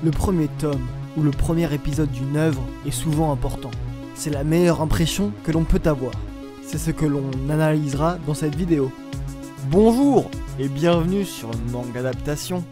Le premier tome ou le premier épisode d'une œuvre est souvent important. C'est la meilleure impression que l'on peut avoir. C'est ce que l'on analysera dans cette vidéo. Bonjour et bienvenue sur Manga Adaptation.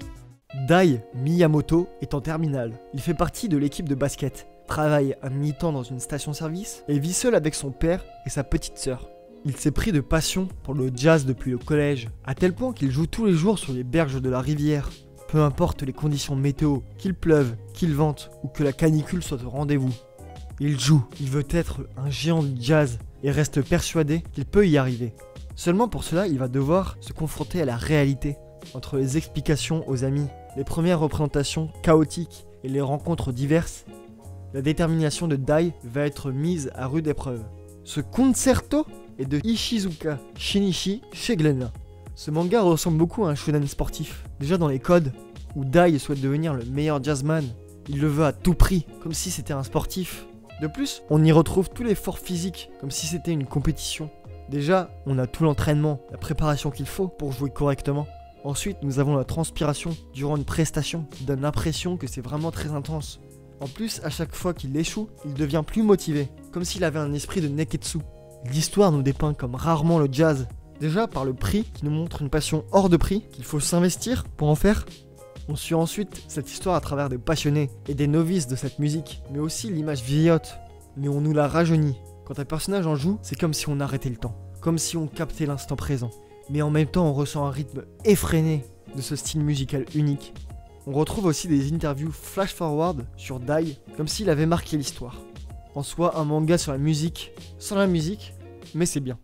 Dai Miyamoto est en terminale. Il fait partie de l'équipe de basket, travaille à mi-temps dans une station-service et vit seul avec son père et sa petite sœur. Il s'est pris de passion pour le jazz depuis le collège, à tel point qu'il joue tous les jours sur les berges de la rivière. Peu importe les conditions météo, qu'il pleuve, qu'il vente ou que la canicule soit au rendez-vous. Il joue, il veut être un géant du jazz et reste persuadé qu'il peut y arriver. Seulement pour cela, il va devoir se confronter à la réalité, entre les explications aux amis, les premières représentations chaotiques et les rencontres diverses. La détermination de Dai va être mise à rude épreuve. Ce concerto est de Ishizuka Shinichi chez Glénat. Ce manga ressemble beaucoup à un shonen sportif. Déjà dans les codes, où Dai souhaite devenir le meilleur jazzman, il le veut à tout prix, comme si c'était un sportif. De plus, on y retrouve tout l'effort physique, comme si c'était une compétition. Déjà, on a tout l'entraînement, la préparation qu'il faut pour jouer correctement. Ensuite, nous avons la transpiration durant une prestation, qui donne l'impression que c'est vraiment très intense. En plus, à chaque fois qu'il échoue, il devient plus motivé, comme s'il avait un esprit de neketsu. L'histoire nous dépeint comme rarement le jazz. Déjà par le prix qui nous montre une passion hors de prix qu'il faut s'investir pour en faire. On suit ensuite cette histoire à travers des passionnés et des novices de cette musique, mais aussi l'image vieillotte, mais on nous la rajeunit. Quand un personnage en joue, c'est comme si on arrêtait le temps, comme si on captait l'instant présent. Mais en même temps on ressent un rythme effréné de ce style musical unique. On retrouve aussi des interviews flash-forward sur Dai, comme s'il avait marqué l'histoire. En soi, un manga sur la musique, sans la musique, mais c'est bien.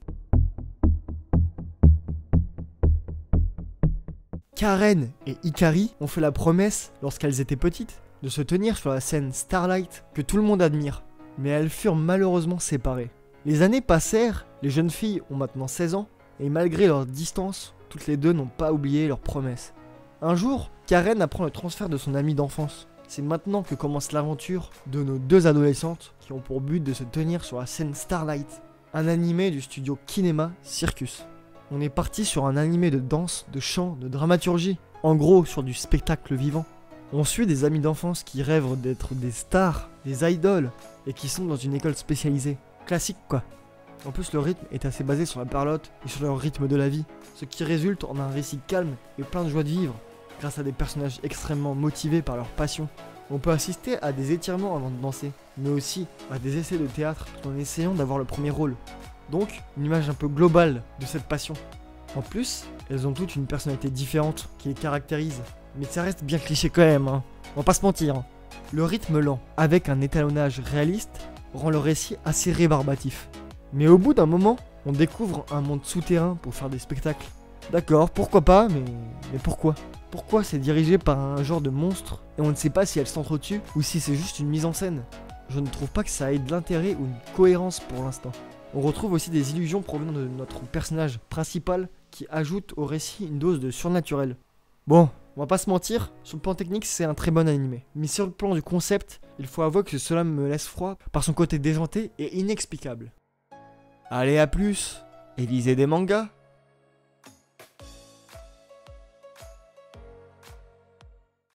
Karen et Hikari ont fait la promesse, lorsqu'elles étaient petites, de se tenir sur la scène Starlight que tout le monde admire, mais elles furent malheureusement séparées. Les années passèrent, les jeunes filles ont maintenant 16 ans, et malgré leur distance, toutes les deux n'ont pas oublié leur promesse. Un jour, Karen apprend le transfert de son amie d'enfance. C'est maintenant que commence l'aventure de nos deux adolescentes qui ont pour but de se tenir sur la scène Starlight, un animé du studio Kinema Circus. On est parti sur un animé de danse, de chant, de dramaturgie, en gros sur du spectacle vivant. On suit des amis d'enfance qui rêvent d'être des stars, des idoles, et qui sont dans une école spécialisée. Classique quoi. En plus le rythme est assez basé sur la parlotte et sur le rythme de la vie, ce qui résulte en un récit calme et plein de joie de vivre, grâce à des personnages extrêmement motivés par leur passion. On peut assister à des étirements avant de danser, mais aussi à des essais de théâtre tout en essayant d'avoir le premier rôle. Donc, une image un peu globale de cette passion. En plus, elles ont toutes une personnalité différente qui les caractérise. Mais ça reste bien cliché quand même, hein. On va pas se mentir. Hein. Le rythme lent, avec un étalonnage réaliste, rend le récit assez rébarbatif. Mais au bout d'un moment, on découvre un monde souterrain pour faire des spectacles. D'accord, pourquoi pas, mais pourquoi ? Pourquoi c'est dirigé par un genre de monstre et on ne sait pas si elles s'entretuent ou si c'est juste une mise en scène ? Je ne trouve pas que ça ait de l'intérêt ou une cohérence pour l'instant. On retrouve aussi des illusions provenant de notre personnage principal qui ajoute au récit une dose de surnaturel. Bon, on va pas se mentir, sur le plan technique c'est un très bon animé. Mais sur le plan du concept, il faut avouer que cela me laisse froid par son côté déjanté et inexplicable. Allez à plus, et lisez des mangas.